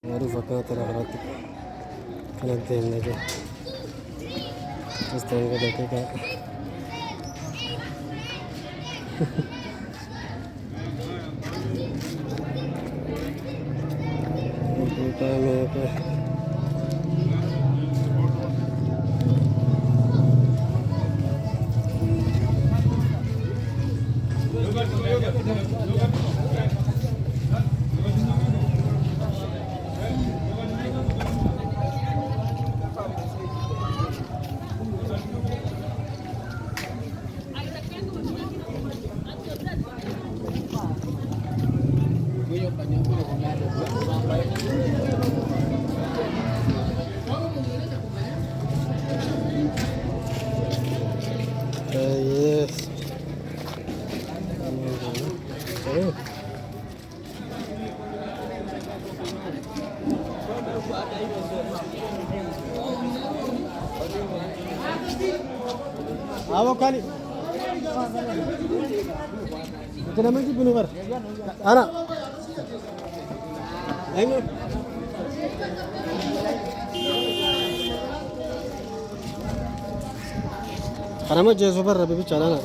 معروف كانت الأغراض كانت النجاة استنقذ كيكا yes. Awak kali. Kenapa sih bunuh bar? Anak. Ayo. Karena mau jadi super tapi bicara nak.